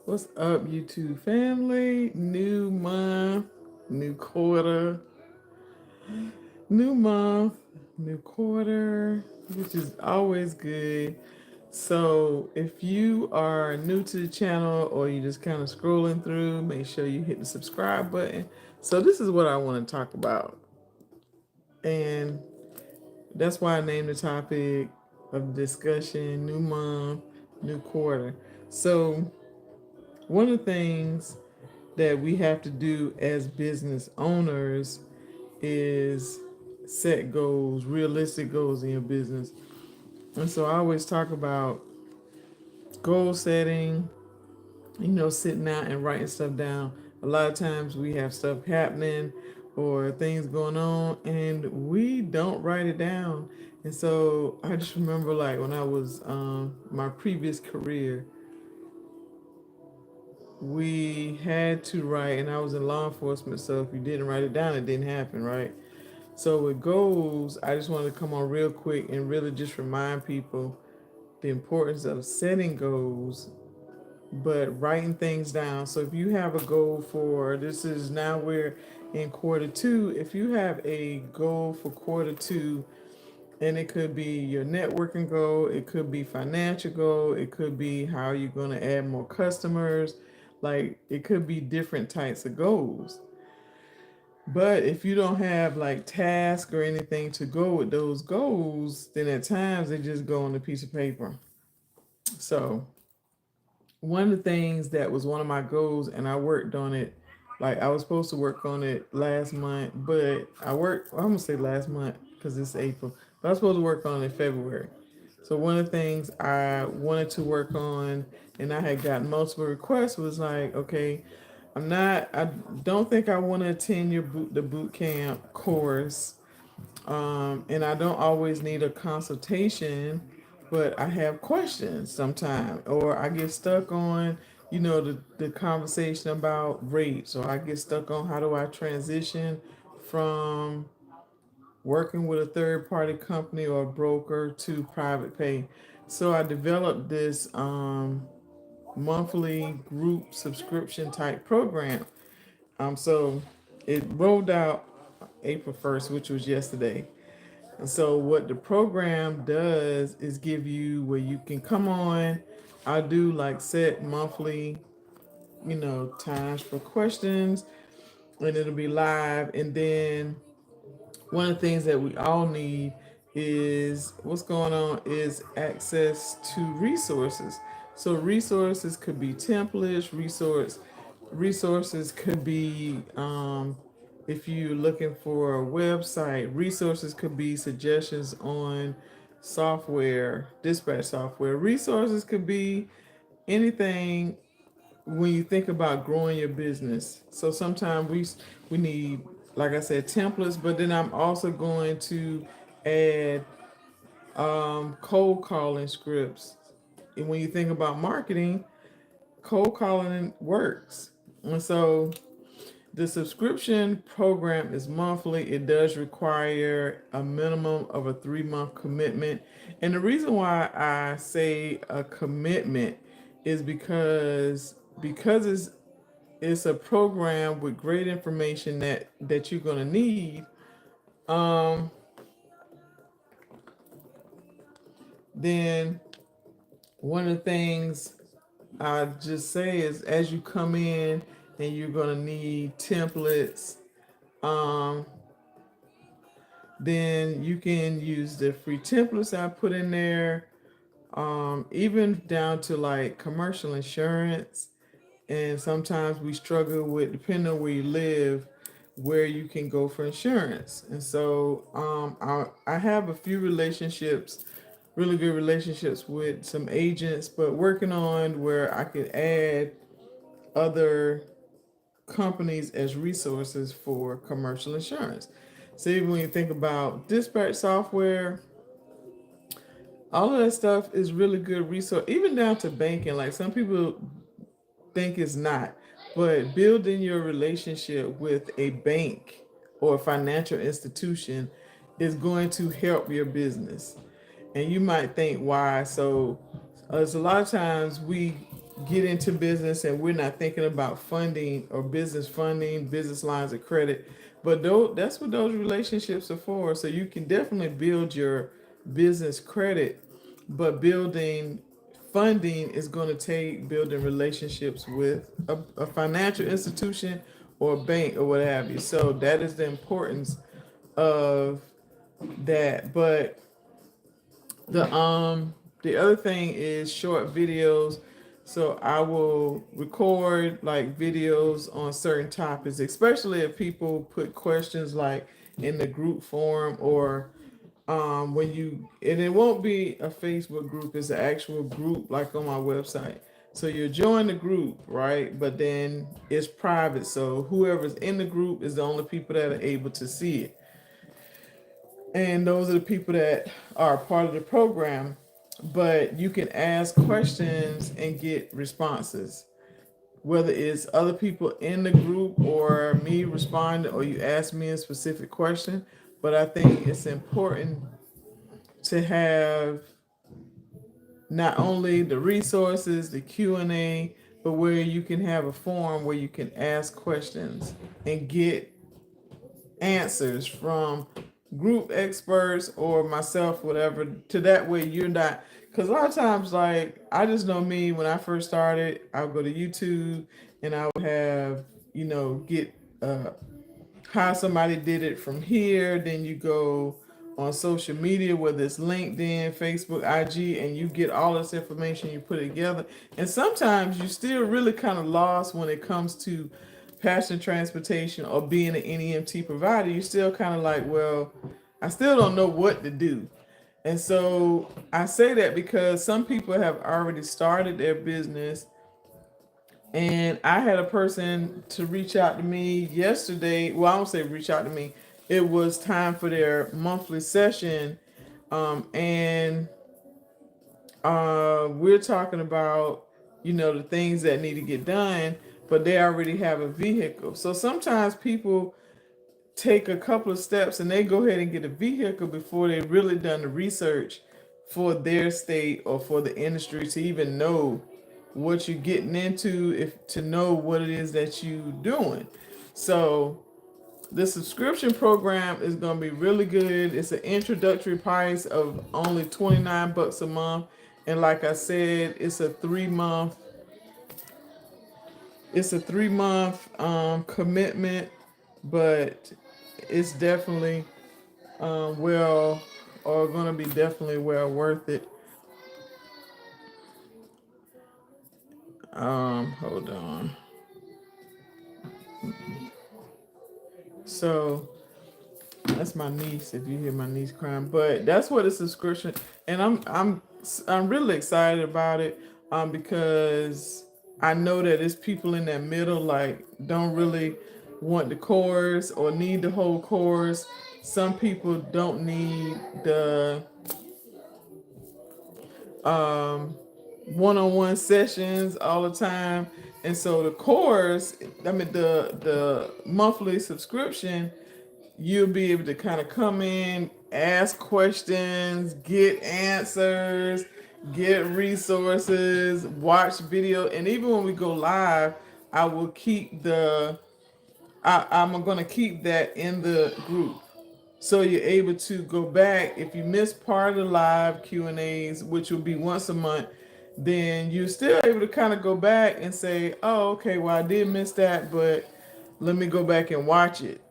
What's up, YouTube family? New month, new quarter, new month, new quarter, which is always good. So, if you are new to the channel or you just kind of scrolling through, make sure you hit the subscribe button. So, this is what I want to talk about, and that's why I named the topic of discussion new month, new quarter. So, one of the things that we have to do as business owners is set goals, realistic goals in your business. And so I always talk about goal setting, sitting out and writing stuff down. A lot of times we have stuff happening or things going on and we don't write it down. And so I just remember like when I was my previous career, we had to write, and I was in law enforcement, so if you didn't write it down, it didn't happen, right? So with goals, I just wanted to come on real quick and really just remind people the importance of setting goals, but writing things down. So if you have a goal for this is now we're in quarter two. If you have a goal for quarter two, and it could be your networking goal, it could be financial goal, it could be how you're going to add more customers. Like it could be different types of goals. But if you don't have like tasks or anything to go with those goals, then at times they just go on a piece of paper. So one of the things that was one of my goals, and I worked on it, like I was supposed to work on it last month, but I'm gonna say last month because it's April, but I was supposed to work on it in February. So one of the things I wanted to work on, and I had gotten multiple requests, was like, okay, I don't think I want to attend the boot camp course, and I don't always need a consultation, but I have questions sometimes, or I get stuck on, the conversation about rates, or I get stuck on how do I transition from working with a third party company or a broker to private pay. So I developed this monthly group subscription type program. So it rolled out April 1st, which was yesterday. And so what the program does is give you where you can come on. I do like set monthly, times for questions, and it'll be live. And then one of the things that we all need is what's going on is access to resources. So resources could be templates, resources could be if you're looking for a website, resources could be suggestions on software, dispatch software. Resources could be anything when you think about growing your business. So sometimes we need, like I said, templates, but then I'm also going to add cold calling scripts. And when you think about marketing, cold calling works. And so the subscription program is monthly. It does require a minimum of a 3 month commitment. And the reason why I say a commitment is because it's a program with great information that you're gonna need. Um, then one of the things I just say is as you come in and you're gonna need templates, um, then you can use the free templates I put in there, even down to like commercial insurance. And sometimes we struggle with, depending on where you live, where you can go for insurance. And so I have a few relationships, really good relationships with some agents, but working on where I could add other companies as resources for commercial insurance. So even when you think about dispatch software, all of that stuff is really good resource, even down to banking. Like some people think it's not, but building your relationship with a bank or a financial institution is going to help your business. And you might think why. So there's a lot of times get into business and we're not thinking about funding or business funding, business lines of credit. But that's what those relationships are for. So you can definitely build your business credit, but building funding is going to take building relationships with a financial institution or a bank or what have you. So that is the importance of that. But the other thing is short videos. So I will record like videos on certain topics, especially if people put questions like in the group forum or when you, and it won't be a Facebook group, it's an actual group like on my website. So you join the group, right? But then it's private. So whoever's in the group is the only people that are able to see it. And those are the people that are part of the program. But you can ask questions and get responses, whether it's other people in the group or me responding or you ask me a specific question. But I think it's important to have not only the resources, the Q&A, but where you can have a forum where you can ask questions and get answers from group experts or myself, whatever, to that way you're not, because a lot of times, like, I just know me, when I first started, I would go to YouTube and I would have, get how somebody did it from here. Then you go on social media, whether it's LinkedIn, Facebook, IG, and you get all this information, you put it together. And sometimes you still really kind of lost when it comes to passenger transportation or being an NEMT provider. You still kind of like, well, I still don't know what to do. And so I say that because some people have already started their business, and I had a person to reach out to me yesterday. Well, I don't say reach out to me. It was time for their monthly session. And we're talking about, the things that need to get done, but they already have a vehicle. So sometimes people take a couple of steps and they go ahead and get a vehicle before they've really done the research for their state or for the industry to even know what you're getting into, if to know what it is that you're doing. So the subscription program is going to be really good. It's an introductory price of only $29 a month, and like I said, it's a 3 month commitment, but it's definitely well, or going to be definitely well worth it. Hold on. So that's my niece. If you hear my niece crying, but that's what a subscription. And I'm really excited about it. Because I know that it's people in that middle like don't really want the course or need the whole course. Some people don't need the um one-on-one sessions all the time. And so the course, I mean the monthly subscription, you'll be able to kind of come in, ask questions, get answers, get resources, watch video. And even when we go live, I will keep I'm going to keep that in the group. So you're able to go back if you miss part of the live Q&As, which will be once a month. Then you're still able to kind of go back and say, oh, okay, well, I did miss that, but let me go back and watch it.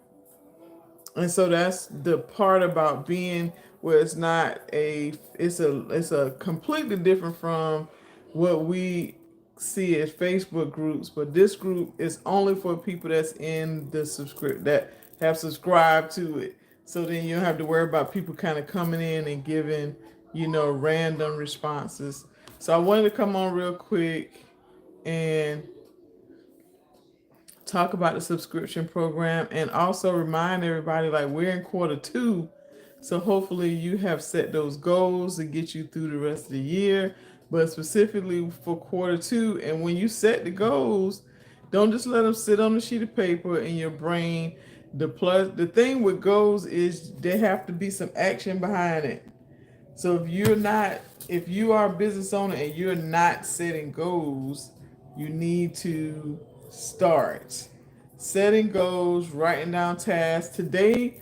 And so that's the part about being where it's not it's a completely different from what we see as Facebook groups. But this group is only for people that's in the subscript that have subscribed to it. So then you don't have to worry about people kind of coming in and giving, random responses. So I wanted to come on real quick and talk about the subscription program and also remind everybody like we're in quarter 2. So hopefully you have set those goals to get you through the rest of the year, but specifically for quarter 2. And when you set the goals, don't just let them sit on a sheet of paper in your brain. The thing with goals is there have to be some action behind it. So if you are a business owner and you're not setting goals, you need to start setting goals, writing down tasks. Today,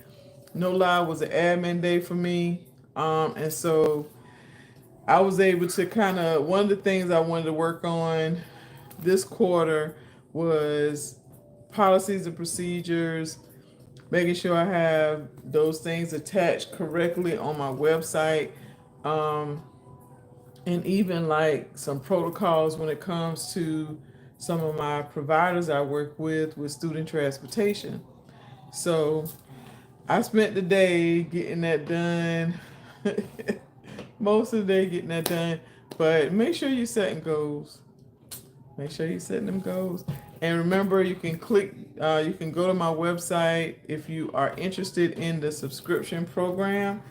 no lie, was an admin day for me. And so I was able to one of the things I wanted to work on this quarter was policies and procedures, making sure I have those things attached correctly on my website, um, and even like some protocols when it comes to some of my providers I work with student transportation. So I spent the day getting that done. Most of the day getting that done. But make sure you're setting goals. Make sure you're setting them goals. And remember, you can go to my website if you are interested in the subscription program.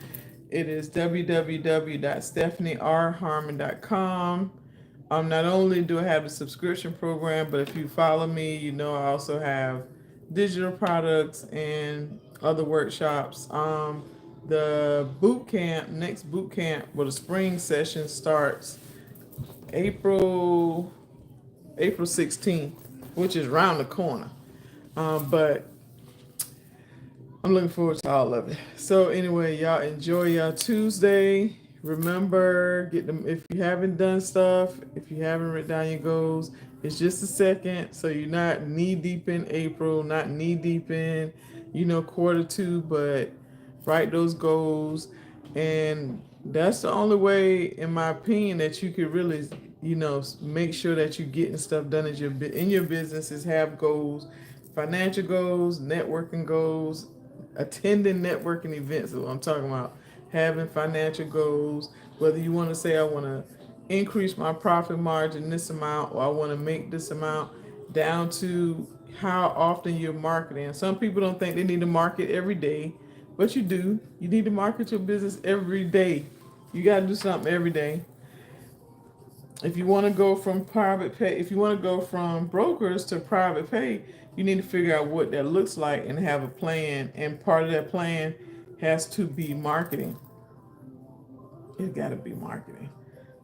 It is www.stephanieRharmon.com. Not only do I have the subscription program, but if you follow me, you know I also have digital products and other workshops. Next boot camp, well, the spring session starts April April 16th, which is around the corner. But I'm looking forward to all of it. So anyway, y'all enjoy your Tuesday. Remember, get them if you haven't done stuff, if you haven't written down your goals, it's just a second. So you're not knee deep in April, not knee deep in, quarter two, but write those goals. And that's the only way, in my opinion, that you could really, make sure that you're getting stuff done in your business is have goals, financial goals, networking goals, attending networking events is what I'm talking about. Having financial goals, whether you want to say I want to increase my profit margin this amount or I want to make this amount, down to how often you're marketing. Some people don't think they need to market every day, but you do. You need to market your business every day. You got to do something every day. If you want to go from private pay, if you want to go from brokers to private pay, you need to figure out what that looks like and have a plan. And part of that plan has to be marketing. It's got to be marketing.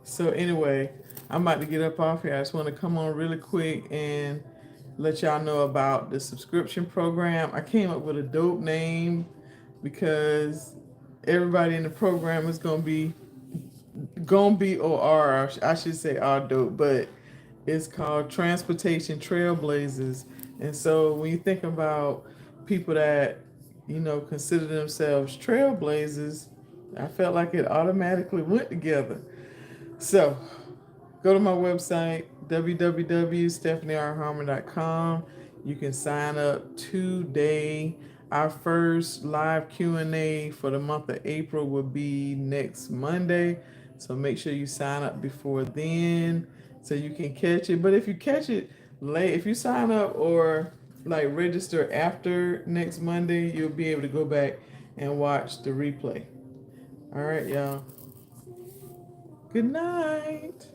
So anyway, I'm about to get up off here. I just want to come on really quick and let y'all know about the subscription program. I came up with a dope name because everybody in the program is gonna be or are, I should say are dope, but it's called Transportation Trailblazers. And so when you think about people that, consider themselves trailblazers, I felt like it automatically went together. So go to my website, www.stephanieRharmon.com. You can sign up today. Our first live Q&A for the month of April will be next Monday. So make sure you sign up before then so you can catch it. But if you catch it late, if you sign up or like register after next Monday, you'll be able to go back and watch the replay. All right, y'all. Good night.